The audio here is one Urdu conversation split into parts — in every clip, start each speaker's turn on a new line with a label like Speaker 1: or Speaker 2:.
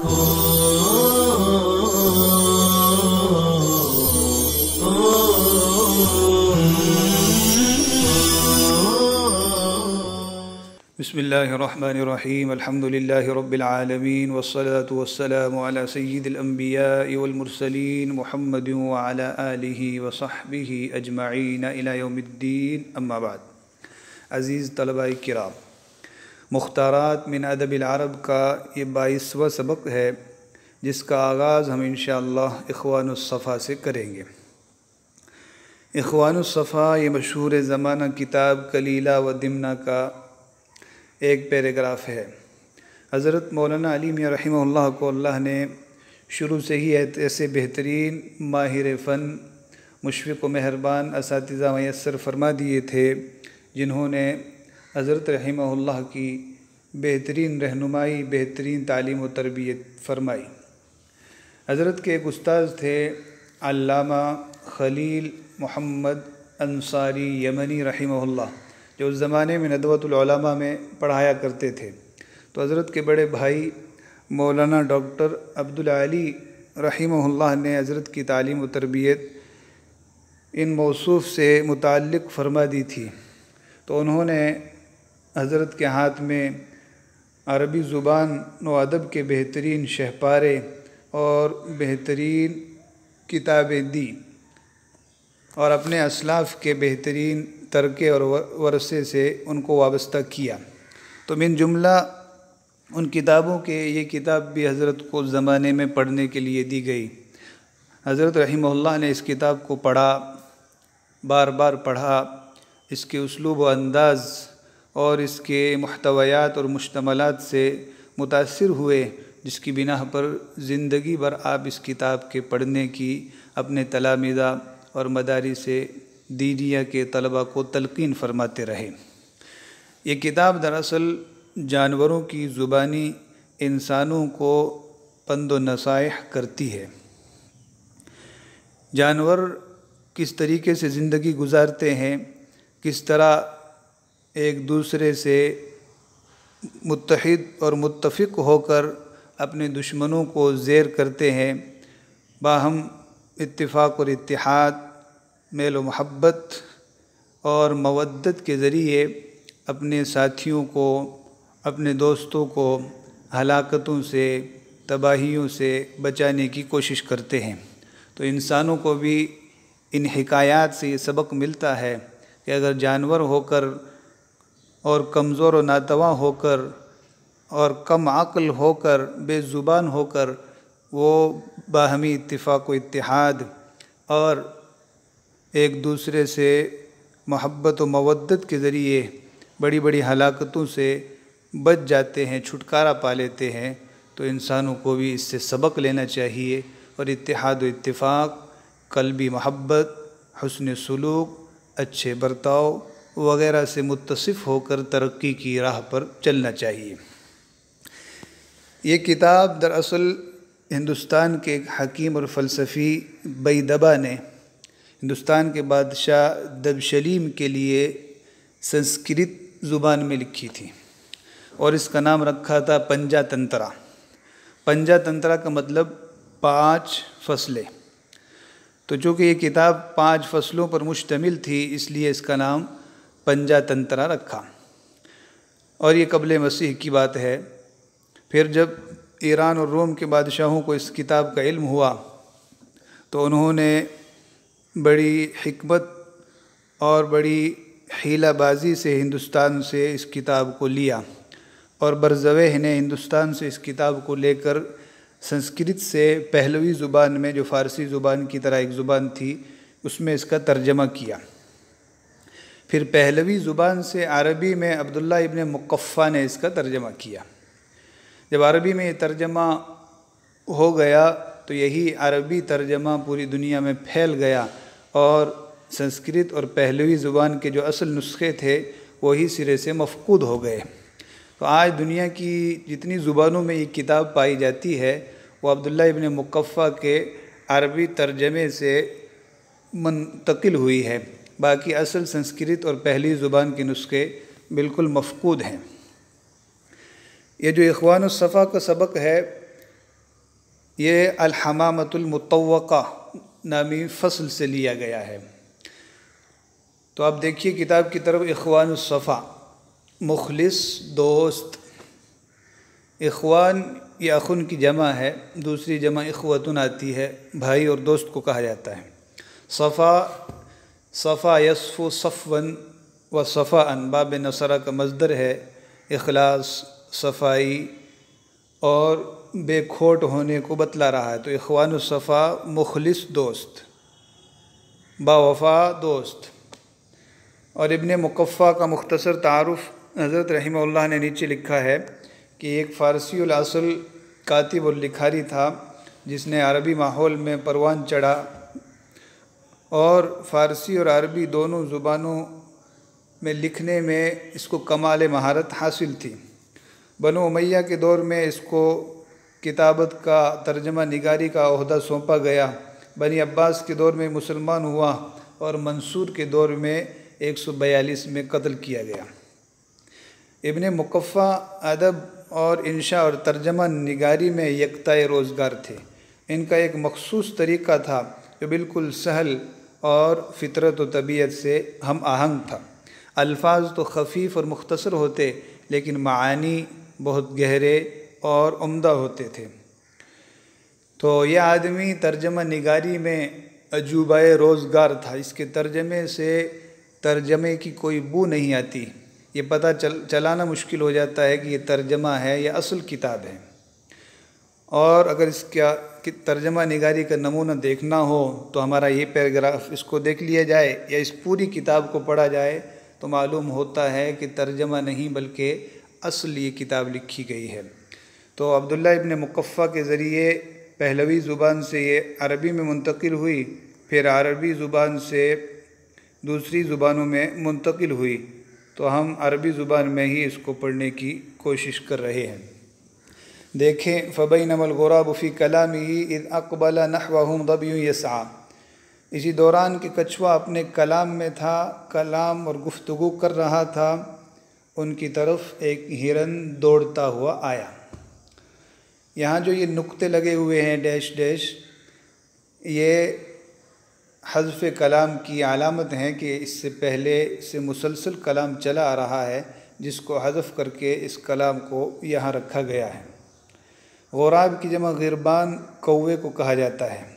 Speaker 1: بسم اللہ الرحمن الرحیم الحمدللہ رب العالمین والصلاة والسلام علی سید الانبیاء والمرسلین محمد وعلی آلہ وصحبہ اجمعین الی یوم الدین اما بعد۔ عزیز طلباء کرام، مختارات من ادب العرب کا یہ 22واں سبق ہے جس کا آغاز ہم انشاءاللہ اخوان الصفا سے کریں گے۔ اخوان الصفا یہ مشہور زمانہ کتاب کلیلہ و دمنہ کا ایک پیراگراف ہے۔ حضرت مولانا علی میاں رحمہ اللہ کو اللہ نے شروع سے ہی ایسے بہترین ماہر فن، مشفق و مہربان اساتذہ میسر فرما دیے تھے جنہوں نے حضرت رحمہ اللہ کی بہترین رہنمائی، بہترین تعلیم و تربیت فرمائی۔ حضرت کے ایک استاذ تھے علامہ خلیل محمد انصاری یمنی رحمہ اللہ، جو اس زمانے میں ندوۃ العلماء میں پڑھایا کرتے تھے۔ تو حضرت کے بڑے بھائی مولانا ڈاکٹر عبدالعلی رحمہ اللہ نے حضرت کی تعلیم و تربیت ان موصوف سے متعلق فرما دی تھی، تو انہوں نے حضرت کے ہاتھ میں عربی زبان و ادب کے بہترین شہپارے اور بہترین کتابیں دی اور اپنے اسلاف کے بہترین ترکے اور ورثے سے ان کو وابستہ کیا۔ تو من جملہ ان کتابوں کے یہ کتاب بھی حضرت کو اس زمانے میں پڑھنے کے لیے دی گئی۔ حضرت رحمہ اللہ نے اس کتاب کو پڑھا، بار بار پڑھا، اس کے اسلوب و انداز اور اس کے محتویات اور مشتملات سے متاثر ہوئے، جس کی بنا پر زندگی بھر آپ اس کتاب کے پڑھنے کی اپنے تلامذہ اور مدارس دینیہ کے طلباء کو تلقین فرماتے رہے۔ یہ کتاب دراصل جانوروں کی زبانی انسانوں کو پند و نصائح کرتی ہے۔ جانور کس طریقے سے زندگی گزارتے ہیں، کس طرح ایک دوسرے سے متحد اور متفق ہو کر اپنے دشمنوں کو زیر کرتے ہیں، باہم اتفاق اور اتحاد، میل و محبت اور مودت کے ذریعے اپنے ساتھیوں کو، اپنے دوستوں کو ہلاکتوں سے، تباہیوں سے بچانے کی کوشش کرتے ہیں۔ تو انسانوں کو بھی ان حکایات سے یہ سبق ملتا ہے کہ اگر جانور ہو کر اور کمزور و ناتواں ہو کر اور کم عقل ہو کر، بے زبان ہو کر وہ باہمی اتفاق و اتحاد اور ایک دوسرے سے محبت و مودت کے ذریعے بڑی بڑی ہلاکتوں سے بچ جاتے ہیں، چھٹکارا پا لیتے ہیں، تو انسانوں کو بھی اس سے سبق لینا چاہیے اور اتحاد و اتفاق، قلبی محبت، حسن سلوک، اچھے برتاؤ وغیرہ سے متصف ہو کر ترقی کی راہ پر چلنا چاہیے۔ یہ کتاب دراصل ہندوستان کے ایک حکیم اور فلسفی بیدبا نے ہندوستان کے بادشاہ دبشلیم کے لیے سنسکرت زبان میں لکھی تھی اور اس کا نام رکھا تھا پنجا تنترا۔ پنجا تنترا کا مطلب 5 فصلیں۔ تو چونکہ یہ کتاب 5 فصلوں پر مشتمل تھی، اس لیے اس کا نام پنجا تنترا رکھا، اور یہ قبل مسیح کی بات ہے۔ پھر جب ایران اور روم کے بادشاہوں کو اس کتاب کا علم ہوا تو انہوں نے بڑی حکمت اور بڑی حیلہ بازی سے ہندوستان سے اس کتاب کو لیا، اور برزوہ نے ہندوستان سے اس کتاب کو لے کر سنسکرت سے پہلوی زبان میں، جو فارسی زبان کی طرح ایک زبان تھی، اس میں اس کا ترجمہ کیا۔ پھر پہلوی زبان سے عربی میں عبداللہ ابن مقفع نے اس کا ترجمہ کیا۔ جب عربی میں یہ ترجمہ ہو گیا تو یہی عربی ترجمہ پوری دنیا میں پھیل گیا، اور سنسکرت اور پہلوی زبان کے جو اصل نسخے تھے وہی سرے سے مفقود ہو گئے۔ تو آج دنیا کی جتنی زبانوں میں یہ کتاب پائی جاتی ہے وہ عبداللہ ابن مقفع کے عربی ترجمے سے منتقل ہوئی ہے، باقی اصل سنسکرت اور پہلی زبان کے نسخے بالکل مفقود ہیں۔ یہ جو اخوان الصفا کا سبق ہے یہ الحمامۃ المطوقہ نامی فصل سے لیا گیا ہے۔ تو آپ دیکھیے کتاب کی طرف، اخوان الصفا، مخلص دوست۔ اخوان یہ اخن کی جمع ہے، دوسری جمع اخوتن آتی ہے، بھائی اور دوست کو کہا جاتا ہے۔ صفا، صفا یصفو صفون و صفاء، باب نصرہ کا مصدر ہے، اخلاص، صفائی اور بے کھوٹ ہونے کو بتلا رہا ہے۔ تو اخوان الصفا مخلص دوست، با وفا دوست۔ اور ابن مقفع کا مختصر تعارف حضرت رحمہ اللہ نے نیچے لکھا ہے کہ ایک فارسی الاصل کاتب اور لکھاری تھا، جس نے عربی ماحول میں پروان چڑھا اور فارسی اور عربی دونوں زبانوں میں لکھنے میں اس کو کمال مہارت حاصل تھی۔ بنو امیہ کے دور میں اس کو کتابت کا، ترجمہ نگاری کا عہدہ سونپا گیا۔ بنی عباس کے دور میں مسلمان ہوا اور منصور کے دور میں 142 میں قتل کیا گیا۔ ابن مقفع ادب اور انشاء اور ترجمہ نگاری میں یکتائے روزگار تھے۔ ان کا ایک مخصوص طریقہ تھا جو بالکل سہل اور فطرت و طبیعت سے ہم آہنگ تھا۔ الفاظ تو خفیف اور مختصر ہوتے، لیکن معانی بہت گہرے اور عمدہ ہوتے تھے۔ تو یہ آدمی ترجمہ نگاری میں عجوبہ روزگار تھا۔ اس کے ترجمے سے ترجمے کی کوئی بو نہیں آتی، یہ پتہ چلانا مشکل ہو جاتا ہے کہ یہ ترجمہ ہے یا اصل کتاب ہے۔ اور اگر اس کا ترجمہ نگاری کا نمونہ دیکھنا ہو تو ہمارا یہ پیراگراف اس کو دیکھ لیا جائے یا اس پوری کتاب کو پڑھا جائے تو معلوم ہوتا ہے کہ ترجمہ نہیں بلکہ اصل یہ کتاب لکھی گئی ہے۔ تو عبداللہ ابن مقفع کے ذریعے پہلوی زبان سے یہ عربی میں منتقل ہوئی، پھر عربی زبان سے دوسری زبانوں میں منتقل ہوئی، تو ہم عربی زبان میں ہی اس کو پڑھنے کی کوشش کر رہے ہیں۔ دیکھیں، فَبَيْنَمَا الْغُرَابُ فِي كَلَامِهِ إِذْ أَقْبَلَ نَحْوَهُمْ ظَبْيٌ يَسْعَىٰ۔ اسی دوران کہ کچھوا اپنے کلام میں تھا، کلام اور گفتگو کر رہا تھا، ان کی طرف ایک ہرن دوڑتا ہوا آیا۔ یہاں جو یہ نقطے لگے ہوئے ہیں ڈیش ڈیش، یہ حذف کلام کی علامت ہیں کہ اس سے پہلے سے مسلسل کلام چلا آ رہا ہے، جس کو حذف کر کے اس کلام کو یہاں رکھا گیا ہے۔ غراب کی جمع غربان، کوے کو کہا جاتا ہے۔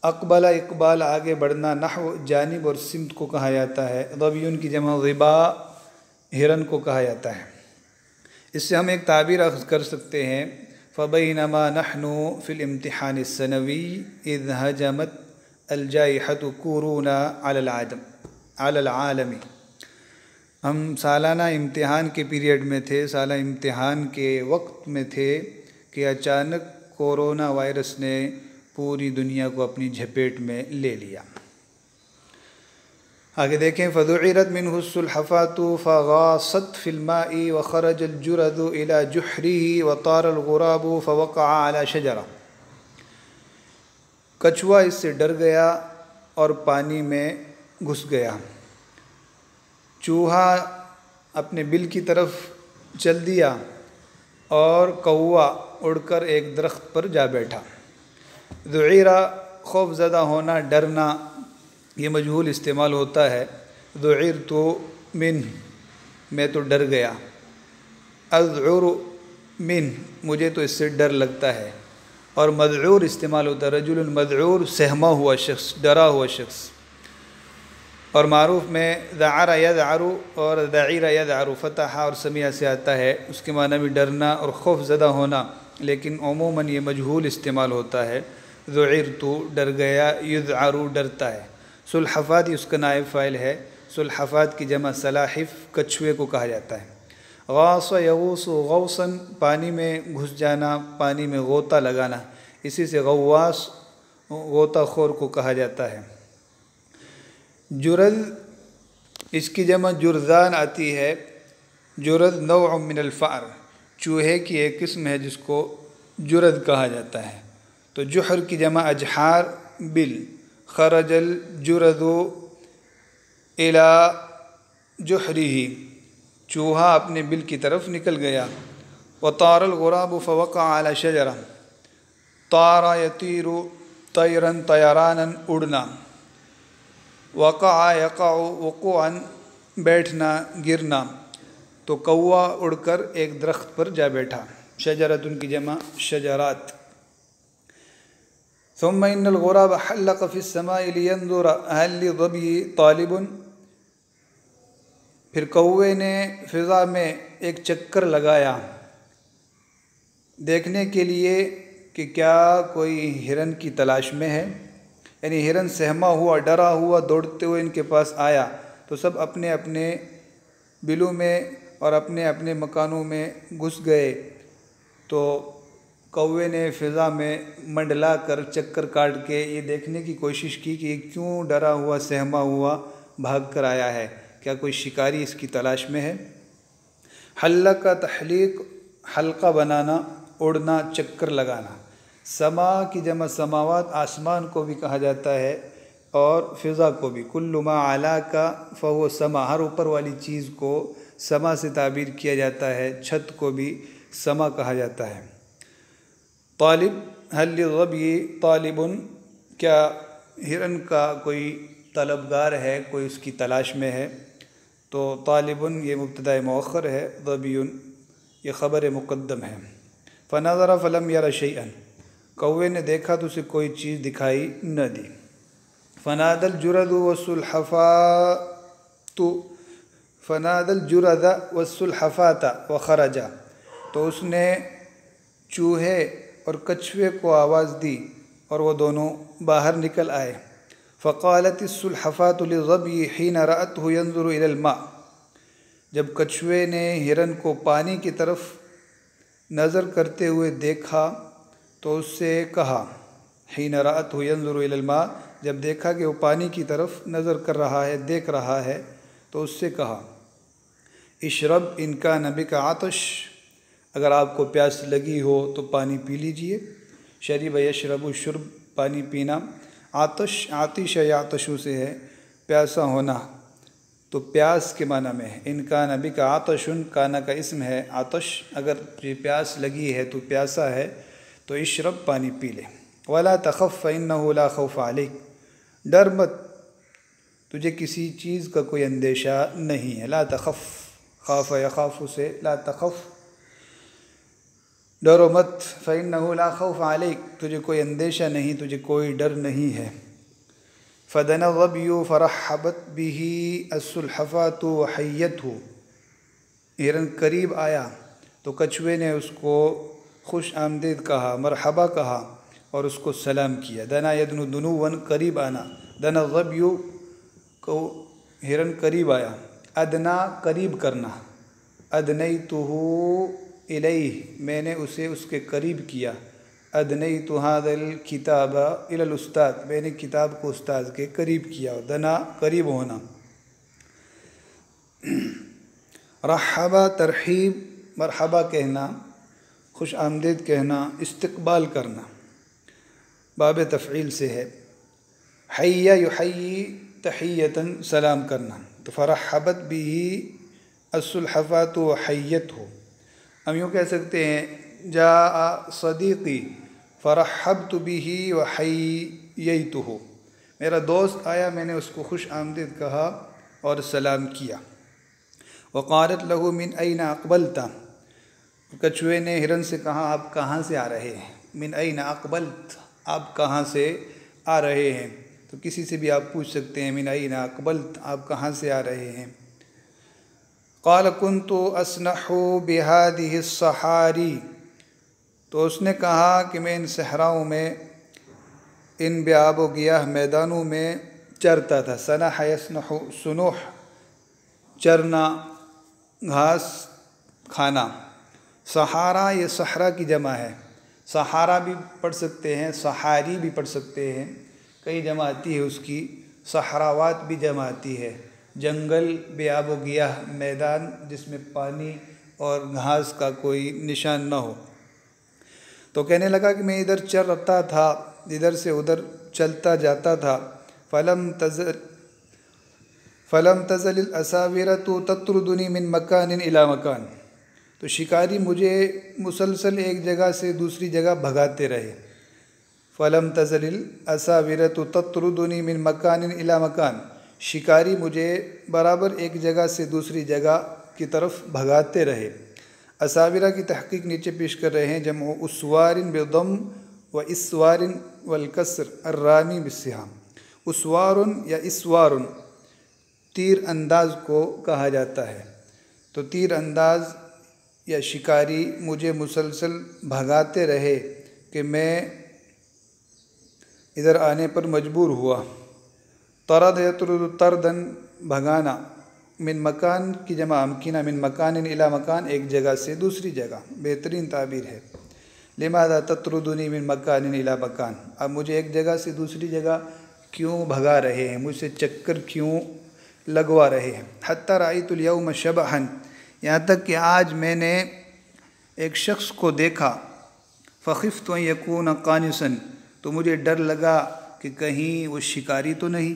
Speaker 1: اقبل، اقبال آگے بڑھنا، نحو جانب اور سمت کو کہا جاتا ہے۔ ظبیٌ کی جمع ظبا، ہرن کو کہا جاتا ہے۔ اس سے ہم ایک تعبیر اخذ کر سکتے ہیں، فَبَيْنَمَا نَحْنُ فِي الْإِمْتِحَانِ السَّنَوِيِّ إِذْ هَجَمَتْ الْجَائِحَةُ كُورُونَا عَلَى الْعَالَمِ۔ ہم سالانہ امتحان کے پیریڈ میں تھے، سالہ امتحان کے وقت میں تھے کہ اچانک کورونا وائرس نے پوری دنیا کو اپنی جھپیٹ میں لے لیا۔ آگے دیکھیں، فَذُعِرَتْ مِنْهُ السُّلْحَفَاتُ فَغَاصَتْ فِي الْمَاءِ وَخَرَجَ الْجُرَذُ إِلَى جُحْرِهِ وَطَارَ الْغُرَابُ فَوَقَعَ عَلَى شَجَرَةٍ۔ کچھوا اس سے ڈر گیا اور پانی میں گھس گیا۔ چوہا اپنے بل کی طرف چل دیا اور کوا اڑ کر ایک درخت پر جا بیٹھا۔ ذعیرہ، خوف زدہ ہونا، ڈرنا، یہ مجہول استعمال ہوتا ہے۔ ذعرت من، میں تو ڈر گیا۔ اذعر من، مجھے تو اس سے ڈر لگتا ہے۔ اور مذعور استعمال ہوتا ہے، رجل مذعور، سہما ہوا شخص، ڈرا ہوا شخص۔ اور معروف میں ذعر یذعر اور ذعیر یذعر، فتح اور سمیع سے آتا ہے، اس کے معنی بھی ڈرنا اور خوف زدہ ہونا، لیکن عموماً یہ مجہول استعمال ہوتا ہے۔ ذعرت، ڈر گیا، یذعر، ڈرتا ہے۔ سلحفات اس کا نائب فاعل ہے۔ سلحفات کی جمع سلاحف، کچھوے کو کہا جاتا ہے۔ غاص یغوص غوصاً، پانی میں گھس جانا، پانی میں غوطہ لگانا، اسی سے غواص، غوطہ خور کو کہا جاتا ہے۔ جرذ، اس کی جمع جرذان آتی ہے۔ جرذ نوع من الفأر، چوہے کی ایک قسم ہے جس کو جرذ کہا جاتا ہے۔ تو جحر کی جمع اجحار، بل۔ خرج الجرذ الى جحرہ، چوہا اپنے بل کی طرف نکل گیا۔ وطار الغراب فوقع على شجرہ، طارا یطیر طیرن طیرانن اڑنا، وقع یقع وقوعا بیٹھنا گرنا، تو کوا اڑ کر ایک درخت پر جا بیٹھا، شجرۃ کی جمع شجرات۔ ثم ان الغراب حلق فی السماء لینظر هل للظبی طالب، پھر کوے نے فضا میں ایک چکر لگایا دیکھنے کے لیے کہ کیا کوئی ہرن کی تلاش میں ہے، یعنی ہرن سہما ہوا ڈرا ہوا دوڑتے ہوئے ان کے پاس آیا، تو سب اپنے اپنے بلوں میں اور اپنے اپنے مکانوں میں گھس گئے، تو کوے نے فضا میں منڈلا کر چکر کاٹ کے یہ دیکھنے کی کوشش کی کہ یہ کیوں ڈرا ہوا سہما ہوا بھاگ کر آیا ہے، کیا کوئی شکاری اس کی تلاش میں ہے۔ حلق کا تحلیق حلقہ بنانا، اڑنا، چکر لگانا۔ سما کی جمع سماوات، آسمان کو بھی کہا جاتا ہے اور فضا کو بھی۔ کل ما علا کا فہو سما، ہر اوپر والی چیز کو سما سے تعبیر کیا جاتا ہے، چھت کو بھی سما کہا جاتا ہے۔ طالب هل للظبی طالب، کیا ہرن کا کوئی طلبگار ہے، کوئی اس کی تلاش میں ہے، تو طالب یہ مبتدا مؤخر ہے، ظبی یہ خبر مقدم ہے۔ فنظر فلم یر شیئا، کوے نے دیکھا تو اسے کوئی چیز دکھائی نہ دی۔ فنادى الجرذ والسلحفاة وخرجا، تو اس نے چوہے اور کچھوے کو آواز دی اور وہ دونوں باہر نکل آئے۔ فقالت السلحفاة للظبي حين رأته ينظر إلى الماء، جب کچھوے نے ہرن کو پانی کی طرف نظر کرتے ہوئے دیکھا تو اس سے کہا، حين رأته ينظر إلى الماء، جب دیکھا کہ وہ پانی کی طرف نظر کر رہا ہے، دیکھ رہا ہے، تو اس سے کہا، اشرب ان کان بک عطش، اگر آپ کو پیاس لگی ہو تو پانی پی لیجئے۔ شرب یشرب شرب پانی پینا، عطش عطش یعطشو سے ہے پیاسا ہونا، تو پیاس کے معنی میں ہے۔ ان کان بک عطش، کانا کا اسم ہے، عطش اگر پیاس لگی ہے تو پیاسا ہے تو اشرب پانی پی لے۔ ولا تخف فإنه لا خوف عليك، ڈر مت، تجھے کسی چیز کا کوئی اندیشہ نہیں ہے۔ لا تخف، خاف یخاف سے لا تخف، ڈرو مت، فإنه لا خوف عليك، تجھے کوئی اندیشہ نہیں، تجھے کوئی ڈر نہیں ہے۔ فدنا الظبی فرحبت به السلحفاة وحیته، ہرن قریب آیا تو کچھوے نے اس کو خوش آمدید کہا، مرحبا کہا اور اس کو سلام کیا۔ دنا یدنو دنون، قریب آنا۔ دنا الظبی کو ہرن قریب آیا۔ ادنا قریب کرنا، ادنیتہ الیہ، میں نے اسے اس کے قریب کیا۔ ادنیت ھذا الکتاب الی الاستاذ، میں نے کتاب کو استاذ کے قریب کیا۔ دنا قریب ہونا۔ رحبا ترحیب، مرحبا کہنا، خوش آمدید کہنا، استقبال کرنا، باب تفعیل سے ہے۔ حی یحیی تحیۃً، سلام کرنا، تو فرحبت به السلحفاة وحیتہ، ہم یوں کہہ سکتے ہیں جاء صدیقی فرحبت به وحییتہ، میرا دوست آیا، میں نے اس کو خوش آمدید کہا اور سلام کیا۔ وقالت له من این اقبلت، کچھوے نے ہرن سے کہا آپ کہاں سے آ رہے ہیں۔ من این اقبلت، آپ کہاں سے آ رہے ہیں، تو کسی سے بھی آپ پوچھ سکتے ہیں من این اقبلت، آپ کہاں سے آ رہے ہیں۔ قال كنت اسنح بهذه الصحاری، تو اس نے کہا کہ میں ان صحراؤں میں، ان بے آب و گیاہ میدانوں میں چرتا تھا۔ سنح یسنح، سنوح چرنا، گھاس کھانا۔ صحارا یہ صحرا کی جمع ہے، صحارا بھی پڑھ سکتے ہیں، صحاری بھی پڑھ سکتے ہیں، کئی جمع آتی ہے اس کی۔ صحراوات بھی جمع آتی ہے، جنگل، بے آب و گیاہ میدان جس میں پانی اور گھاس کا کوئی نشان نہ ہو۔ تو کہنے لگا کہ میں ادھر چرتا تھا، ادھر سے ادھر چلتا جاتا تھا۔ فلم تزل الاساورۃ تطردنی من مکان الی مکان، تو شکاری مجھے مسلسل ایک جگہ سے دوسری جگہ بھگاتے رہے۔ فلم تزل الاساورۃ تطردنی من مکان الی مکان، شکاری مجھے برابر ایک جگہ سے دوسری جگہ کی طرف بھگاتے رہے۔ اساورہ کی تحقیق نیچے پیش کر رہے ہیں، جمع اسوار بالضم و اسوار والکسر الرامی بالسہام۔ اسوار یا اسوار تیر انداز کو کہا جاتا ہے، تو تیر انداز یا شکاری مجھے مسلسل بھگاتے رہے کہ میں ادھر آنے پر مجبور ہوا۔ طرد یطرد طردن بھگانا، من مکان کی جمع امکنہ، من مکان الی مکان ایک جگہ سے دوسری جگہ، بہترین تعبیر ہے۔ لماذا تطردنی من مکان الی مکان، اب مجھے ایک جگہ سے دوسری جگہ کیوں بھگا رہے ہیں، مجھ سے چکر کیوں لگوا رہے ہیں۔ حتی رأیت الیوم شبحا، یہاں تک کہ آج میں نے ایک شخص کو دیکھا، فخفت ان یکون قانصا، تو مجھے ڈر لگا کہ کہیں وہ شکاری تو نہیں۔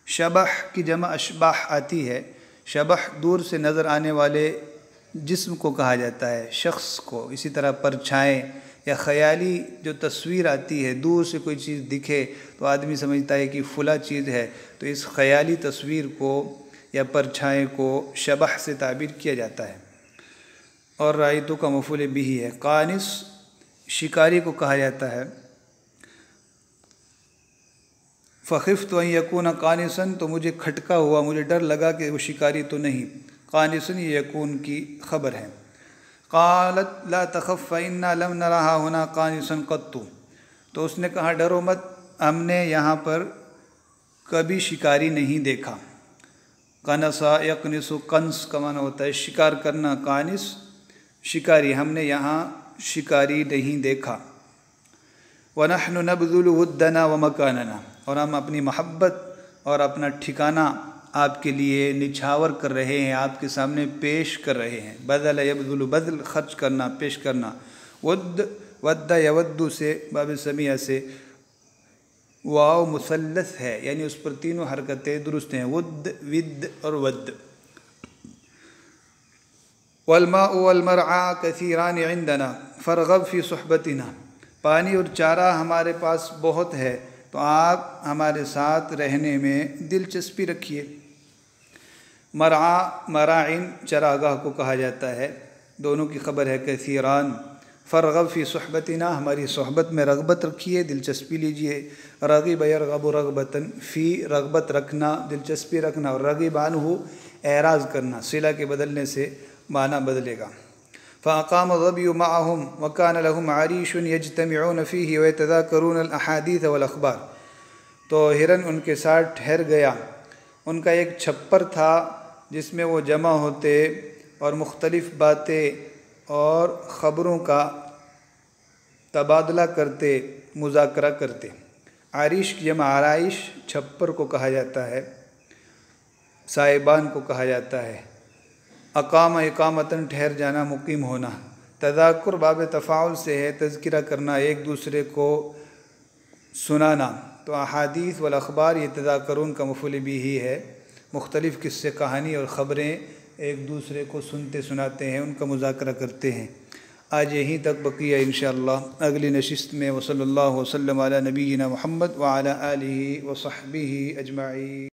Speaker 1: شبح کی جمع اشباح آتی ہے، شبح دور سے نظر آنے والے جسم کو کہا جاتا ہے، شخص کو۔ اسی طرح پرچھائیں یا خیالی جو تصویر آتی ہے، دور سے کوئی چیز دکھے تو آدمی سمجھتا ہے کہ فلاں چیز ہے، تو اس خیالی تصویر کو یا پرچھائیں کو شبح سے تعبیر کیا جاتا ہے۔ اور رأیتو کا مفعول بھی ہے۔ قانص شکاری کو کہا جاتا ہے۔ فخفت ان یکون قانصا، تو مجھے کھٹکا ہوا، مجھے ڈر لگا کہ وہ شکاری تو نہیں۔ قانصا یہ یکون کی خبر ہے۔ قالت لا تخف فإنا لم نرها هنا قانصا قط، تو اس نے کہا ڈرو مت، ہم نے یہاں پر کبھی شکاری نہیں دیکھا۔ قنصا یقنص، قنص کا معنی ہوتا ہے شکار کرنا، قانص شکاری، ہم نے یہاں شکاری نہیں دیکھا۔ وَنَحْنُ نَبْذُلُ وُدَّنَا وَمَكَانَنَا، اور ہم اپنی محبت اور اپنا ٹھکانہ آپ کے لیے نچھاور کر رہے ہیں، آپ کے سامنے پیش کر رہے ہیں۔ بذل یبذل، بذل خرچ کرنا، پیش کرنا۔ ود، ود یود سے باب سمیہ سے واو مثلث ہے، یعنی اس پر تینوں حرکتیں درست ہیں، ود، ود اور ود۔ والماء والمرعى كثيران عندنا فارغب في صحبتنا، پانی اور چارہ ہمارے پاس بہت ہے تو آپ ہمارے ساتھ رہنے میں دلچسپی رکھیے۔ مرعا، مراعن چراگاہ کو کہا جاتا ہے، دونوں کی خبر ہے کثیران۔ فرغب فی صحبتنا، ہماری صحبت میں رغبت رکھیے، دلچسپی لیجیے۔ رغب یرغب رغبتاً، فی رغبت رکھنا، دلچسپی رکھنا، اور رغب عنہ اعراض کرنا، صلہ کے بدلنے سے معنی بدلے گا۔ فأقام الظبي معهم وكان لهم عريش يجتمعون فيه ويتذاكرون الأحاديث والأخبار، تو ہرن ان کے ساتھ ٹھہر گیا، ان کا ایک چھپر تھا جس میں وہ جمع ہوتے اور مختلف باتیں اور خبروں کا تبادلہ کرتے، مذاکرہ کرتے۔ عریش کی جمع عرائش، چھپر کو کہا جاتا ہے، سائبان کو کہا جاتا ہے۔ اقام اقامتاً ٹھہر جانا، مقیم ہونا۔ تذاکر باب تفاعل سے ہے، تذکرہ کرنا، ایک دوسرے کو سنانا، تو احادیث والاخبار یہ تذاکرون کا مفعول بھی ہی ہے، مختلف قصے، کہانی اور خبریں ایک دوسرے کو سنتے سناتے ہیں، ان کا مذاکرہ کرتے ہیں۔ آج یہیں تک بقیہ انشاءاللہ اگلی نشست میں۔ وصلی اللہ وسلم علی نبینا محمد وعلی آلہ وصحبہ اجمعین۔